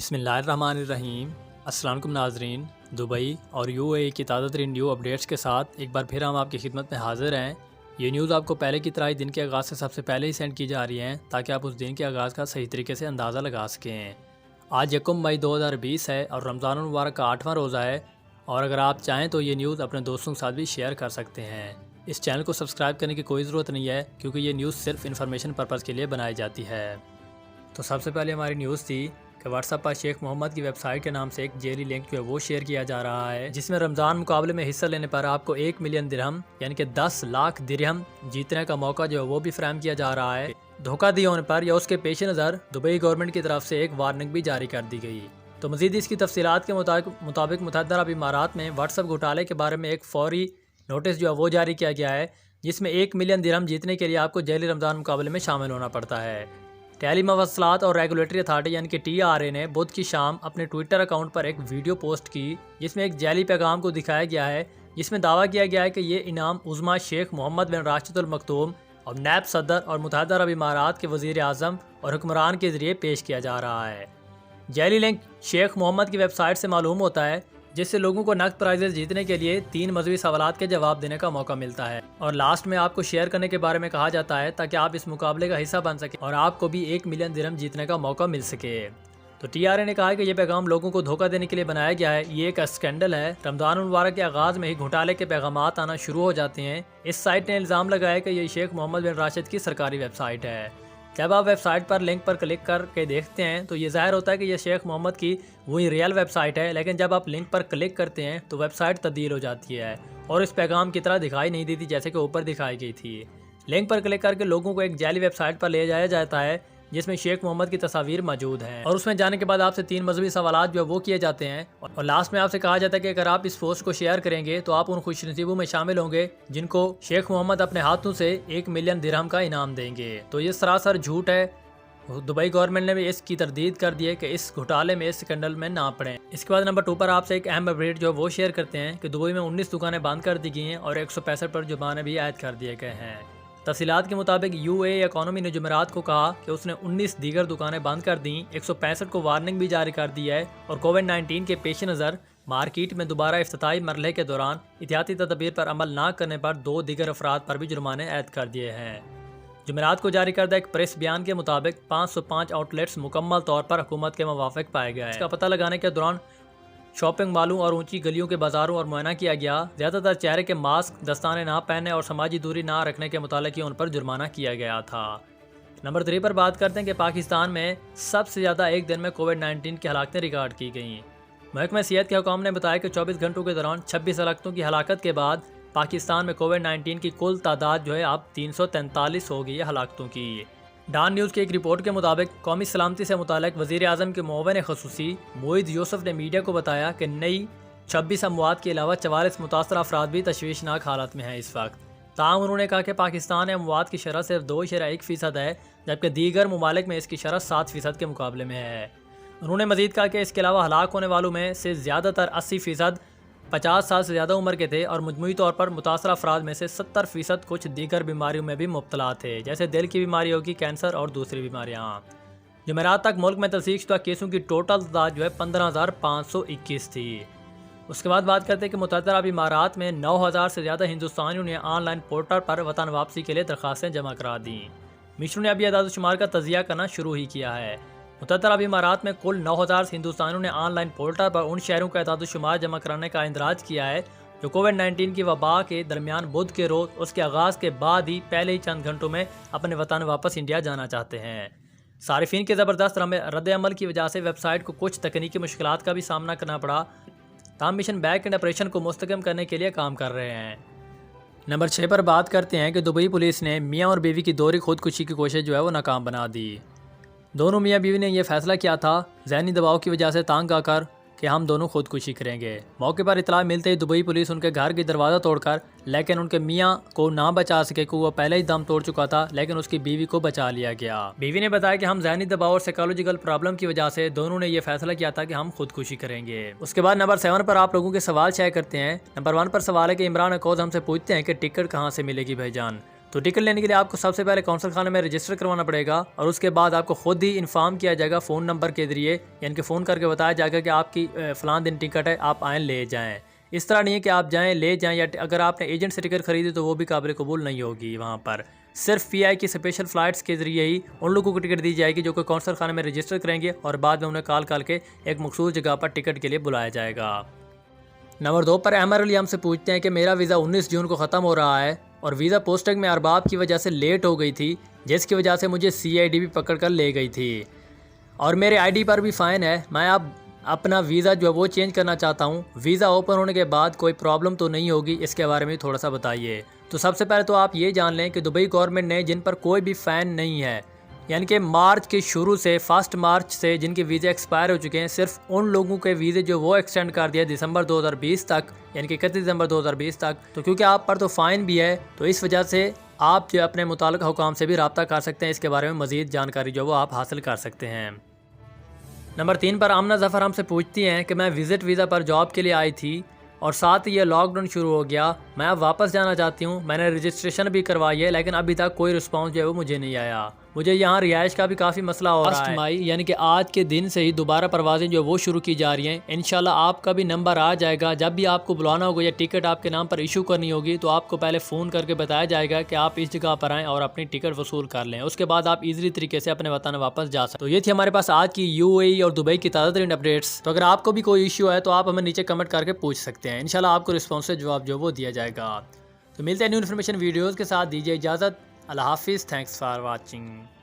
بسم اللہ الرحمن الرحیم۔ السلام علیکم ناظرین، دبئی اور یو اے ای کی تازہ ترین نیو اپڈیٹس کے ساتھ ایک بار پھر ہم آپ کی خدمت میں حاضر ہیں۔ یہ نیوز آپ کو پہلے کی طرح ہی دن کے آغاز سے سب سے پہلے ہی سینڈ کی جا رہی ہیں تاکہ آپ اس دن کے آغاز کا صحیح طریقے سے اندازہ لگا سکیں۔ آج 1 مئی 2020 ہے اور رمضان المبارک کا 8واں روزہ ہے، اور اگر آپ چاہیں تو یہ نیوز اپنے دوستوں کے ساتھ بھی شیئر کر سکتے ہیں۔ اس چینل کو سبسکرائب کرنے کی کوئی ضرورت نہیں ہے کیونکہ یہ نیوز صرف انفارمیشن پرپز کے لیے بنائی جاتی ہے۔ تو سب سے پہلے ہماری نیوز تھی کہ واٹس ایپ پر شیخ محمد کی ویب سائٹ کے نام سے ایک جیلی لنک جو ہے وہ شیئر کیا جا رہا ہے، جس میں رمضان مقابلے میں حصہ لینے پر آپ کو 1 ملین درہم یعنی کہ 10 لاکھ درہم جیتنے کا موقع جو ہے وہ بھی فراہم کیا جا رہا ہے۔ دھوکہ دیا ہونے پر یا اس کے پیش نظر دبئی گورنمنٹ کی طرف سے ایک وارننگ بھی جاری کر دی گئی۔ تو مزید اس کی تفصیلات کے مطابق متحدہ عرب امارات میں واٹس ایپ گھوٹالے کے بارے میں ایک فوری نوٹس جو ہے وہ جاری کیا گیا ہے، جس میں 1 ملین درہم جیتنے کے لیے آپ کو جیلی رمضان مقابلے میں شامل ہونا پڑتا ہے۔ ٹیلی مواصلات اور ریگولیٹری اتھارٹی یعنی کہ TRA نے بدھ کی شام اپنے ٹویٹر اکاؤنٹ پر ایک ویڈیو پوسٹ کی، جس میں ایک جعلی پیغام کو دکھایا گیا ہے، جس میں دعویٰ کیا گیا ہے کہ یہ انعام عظمیٰ شیخ محمد بن راشد المکتوم اور نیب صدر اور متحدہ عرب امارات کے وزیر اعظم اور حکمران کے ذریعے پیش کیا جا رہا ہے۔ جعلی لنک شیخ محمد کی ویب سائٹ سے معلوم ہوتا ہے، جس سے لوگوں کو نقد پرائزز جیتنے کے لیے 3 مذہبی سوالات کے جواب دینے کا موقع ملتا ہے، اور لاسٹ میں آپ کو شیئر کرنے کے بارے میں کہا جاتا ہے تاکہ آپ اس مقابلے کا حصہ بن سکیں اور آپ کو بھی 1 ملین درہم جیتنے کا موقع مل سکے۔ تو TRA نے کہا کہ یہ پیغام لوگوں کو دھوکہ دینے کے لیے بنایا گیا ہے، یہ ایک اسکینڈل ہے۔ رمضان المبارک کے آغاز میں ہی گھوٹالے کے پیغامات آنا شروع ہو جاتے ہیں۔ اس سائٹ نے الزام لگایا کہ یہ شیخ محمد بن راشد کی سرکاری ویب سائٹ ہے۔ جب آپ ویب سائٹ پر لنک پر کلک کر کے دیکھتے ہیں تو یہ ظاہر ہوتا ہے کہ یہ شیخ محمد کی وہی ریئل ویب سائٹ ہے، لیکن جب آپ لنک پر کلک کرتے ہیں تو ویب سائٹ تبدیل ہو جاتی ہے اور اس پیغام کی طرح دکھائی نہیں دیتی جیسے کہ اوپر دکھائی گئی تھی۔ لنک پر کلک کر کے لوگوں کو ایک جعلی ویب سائٹ پر لے جایا جاتا ہے، جس میں شیخ محمد کی تصاویر موجود ہیں، اور اس میں جانے کے بعد آپ سے 3 مذہبی سوالات جو وہ کیے جاتے ہیں، اور لاسٹ میں آپ سے کہا جاتا ہے کہ اگر آپ اس پوسٹ کو شیئر کریں گے تو آپ ان خوش نصیبوں میں شامل ہوں گے جن کو شیخ محمد اپنے ہاتھوں سے 1 ملین درہم کا انعام دیں گے۔ تو یہ سراسر جھوٹ ہے۔ دبئی گورنمنٹ نے بھی اس کی تردید کر دی ہے کہ اس گھوٹالے میں اس سکینڈل میں نہ پڑیں۔ اس کے بعد نمبر 2 پر آپ سے ایک اہم اپڈیٹ جو وہ شیئر کرتے ہیں کہ دبئی میں 19 دکانیں بند کر دی گئی ہیں اور 165 پر جرمانے بھی عائد کر دیے گئے ہیں۔ تفصیلات کے مطابق UAE اکانومی نے جمعرات کو کہا کہ اس نے 19 دیگر دکانیں بند کر دیں، 165 کو وارننگ بھی جاری کر دی ہے، اور کووڈ-19 کے پیش نظر مارکیٹ میں دوبارہ افتتاحی مرحلے کے دوران احتیاطی تدابیر پر عمل نہ کرنے پر 2 دیگر افراد پر بھی جرمانے عائد کر دیے ہیں۔ جمعرات کو جاری کردہ ایک پریس بیان کے مطابق 505 آؤٹ لیٹس مکمل طور پر حکومت کے موافق پائے گئے ہیں۔ اس کا پتہ لگانے کے دوران شاپنگ مالوں اور اونچی گلیوں کے بازاروں اور معائنہ کیا گیا۔ زیادہ تر چہرے کے ماسک، دستانے نہ پہننے اور سماجی دوری نہ رکھنے کے متعلق ان پر جرمانہ کیا گیا تھا۔ نمبر 3 پر بات کرتے ہیں کہ پاکستان میں سب سے زیادہ ایک دن میں کووڈ-19 کی ہلاکتیں ریکارڈ کی گئیں۔ محکمہ صحت کے حکام نے بتایا کہ 24 گھنٹوں کے دوران 26 ہلاکتوں کی ہلاکت کے بعد پاکستان میں کووڈ-19 کی کل تعداد جو ہے اب 343 ہو گئی ہے ہلاکتوں کی۔ ڈان نیوز کی ایک رپورٹ کے مطابق قومی سلامتی سے متعلق وزیر اعظم کے معاون خصوصی موعد یوسف نے میڈیا کو بتایا کہ نئی 26 اموات کے علاوہ 44 متاثرہ افراد بھی تشویشناک حالت میں ہیں اس وقت۔ تاہم انہوں نے کہا کہ پاکستان میں اموات کی شرح صرف 2.1% ہے، جبکہ دیگر ممالک میں اس کی شرح 7% کے مقابلے میں ہے۔ انہوں نے مزید کہا کہ اس کے علاوہ ہلاک ہونے والوں میں سے زیادہ تر 80% 50 سال سے زیادہ عمر کے تھے، اور مجموعی طور پر متاثرہ افراد میں سے 70% کچھ دیگر بیماریوں میں بھی مبتلا تھے، جیسے دل کی بیماری ہوگی، کینسر اور دوسری بیماریاں۔ جمعرات تک ملک میں تصدیق شدہ کیسوں کی ٹوٹل تعداد جو ہے 15,521 تھی۔ اس کے بعد بات کرتے ہیں کہ متحدہ عرب امارات میں 9,000 سے زیادہ ہندوستانیوں نے آن لائن پورٹل پر وطن واپسی کے لیے درخواستیں جمع کرا دیں۔ مشروں نے ابھی اعداد و شمار کا تجزیہ کرنا شروع ہی کیا ہے۔ متحدہ عرب امارات میں کل 9,000 ہندوستانیوں نے آن لائن پورٹل پر ان شہروں کا اعداد و شمار جمع کرانے کا اندراج کیا ہے جو کووڈ-19 کی وبا کے درمیان بدھ کے روز اس کے آغاز کے بعد ہی پہلے ہی چند گھنٹوں میں اپنے وطن واپس انڈیا جانا چاہتے ہیں۔ صارفین کے زبردست رد عمل کی وجہ سے ویب سائٹ کو کچھ تکنیکی مشکلات کا بھی سامنا کرنا پڑا، تاہم مشن بیک اینڈ آپریشن کو مستحکم کرنے کے لیے کام کر رہے ہیں۔ نمبر 6 پر بات کرتے ہیں کہ دبئی پولیس نے میاں اور بیوی کی دوہری خودکشی کی کوشش جو ہے وہ ناکام بنا دی۔ دونوں میاں بیوی نے یہ فیصلہ کیا تھا ذہنی دباؤ کی وجہ سے تانگ آ کر کہ ہم دونوں خودکشی کریں گے۔ موقع پر اطلاع ملتے ہی دبئی پولیس ان کے گھر کی دروازہ توڑ کر لیکن ان کے میاں کو نہ بچا سکے کہ وہ پہلے ہی دم توڑ چکا تھا، لیکن اس کی بیوی کو بچا لیا گیا۔ بیوی نے بتایا کہ ہم ذہنی دباؤ اور سائیکالوجیکل پرابلم کی وجہ سے دونوں نے یہ فیصلہ کیا تھا کہ ہم خودکشی کریں گے۔ اس کے بعد نمبر 7 پر آپ لوگوں کے سوال شیئر کرتے ہیں۔ نمبر 1 پر سوال ہے کہ عمران اکوز ہم سے پوچھتے ہیں کہ ٹکٹ کہاں سے ملے گی بھائی جان۔ تو ٹکٹ لینے کے لیے آپ کو سب سے پہلے کونسل خانے میں رجسٹر کروانا پڑے گا، اور اس کے بعد آپ کو خود ہی انفارم کیا جائے گا فون نمبر کے ذریعے، یعنی کہ فون کر کے بتایا جائے گا کہ آپ کی فلاں دن ٹکٹ ہے، آپ آئیں لے جائیں۔ اس طرح نہیں ہے کہ آپ جائیں لے جائیں، یا اگر آپ نے ایجنٹ سے ٹکٹ خریدی تو وہ بھی قابل قبول نہیں ہوگی۔ وہاں پر صرف پی آئی کی اسپیشل فلائٹس کے ذریعے ہی ان لوگوں کو ٹکٹ دی جائے گی جو کہ کونسل خانے میں رجسٹر کریں گے، اور بعد میں انہیں کال کر کے ایک مخصوص جگہ پر ٹکٹ کے لیے بلایا جائے گا۔ نمبر 2 پر احمد علی ہم سے پوچھتے ہیں کہ میرا ویزا 19 جون کو ختم ہو رہا ہے اور ویزا پوسٹنگ میں ارباب کی وجہ سے لیٹ ہو گئی تھی، جس کی وجہ سے مجھے سی آئی ڈی بھی پکڑ کر لے گئی تھی، اور میرے آئی ڈی پر بھی فائن ہے۔ میں اب اپنا ویزا جو ہے وہ چینج کرنا چاہتا ہوں، ویزا اوپن ہونے کے بعد کوئی پرابلم تو نہیں ہوگی؟ اس کے بارے میں تھوڑا سا بتائیے۔ تو سب سے پہلے تو آپ یہ جان لیں کہ دبئی گورنمنٹ نے جن پر کوئی بھی فائن نہیں ہے، یعنی کہ مارچ کے شروع سے 1 مارچ سے جن کے ویزے ایکسپائر ہو چکے ہیں، صرف ان لوگوں کے ویزے جو وہ ایکسٹینڈ کر دیا دسمبر 2020 تک، یعنی کہ 31 دسمبر 2020 تک۔ تو کیونکہ آپ پر تو فائن بھی ہے، تو اس وجہ سے آپ جو اپنے متعلقہ حکام سے بھی رابطہ کر سکتے ہیں، اس کے بارے میں مزید جانکاری جو وہ آپ حاصل کر سکتے ہیں۔ نمبر 3 پر آمنہ ظفر ہم سے پوچھتی ہیں کہ میں وزٹ ویزا پر جاب کے لیے آئی تھی اور ساتھ یہ لاک ڈاؤن شروع ہو گیا، میں اب واپس جانا چاہتی ہوں، میں نے رجسٹریشن بھی کروائی ہے لیکن ابھی تک کوئی رسپانس جو ہے وہ مجھے نہیں آیا۔ مجھے یہاں رہائش کا بھی کافی مسئلہ ہو رہا ہے، 1 مئی یعنی کہ آج کے دن سے ہی دوبارہ پروازیں جو وہ شروع کی جا رہی ہیں۔ انشاءاللہ آپ کا بھی نمبر آ جائے گا، جب بھی آپ کو بلانا ہوگا یا ٹکٹ آپ کے نام پر ایشو کرنی ہوگی تو آپ کو پہلے فون کر کے بتایا جائے گا کہ آپ اس جگہ پر آئیں اور اپنی ٹکٹ وصول کر لیں، اس کے بعد آپ ایزیلی طریقے سے اپنے وطن واپس جا سکتے۔ تو یہ تھی ہمارے پاس آج کی یو اے ای اور دبئی کی تازہ ترین اپڈیٹس۔ تو اگر آپ کو بھی کوئی ایشو ہے تو آپ ہمیں نیچے کمنٹ کر کے پوچھ سکتے ہیں، انشاءاللہ آپ کو رسپانس سے جواب جو وہ دیا جائے گا۔ تو ملتے ہیں نیو انفارمیشن ویڈیوز کے ساتھ، دیجیے اجازت، اللہ حافظ، تھینکس فار واچنگ۔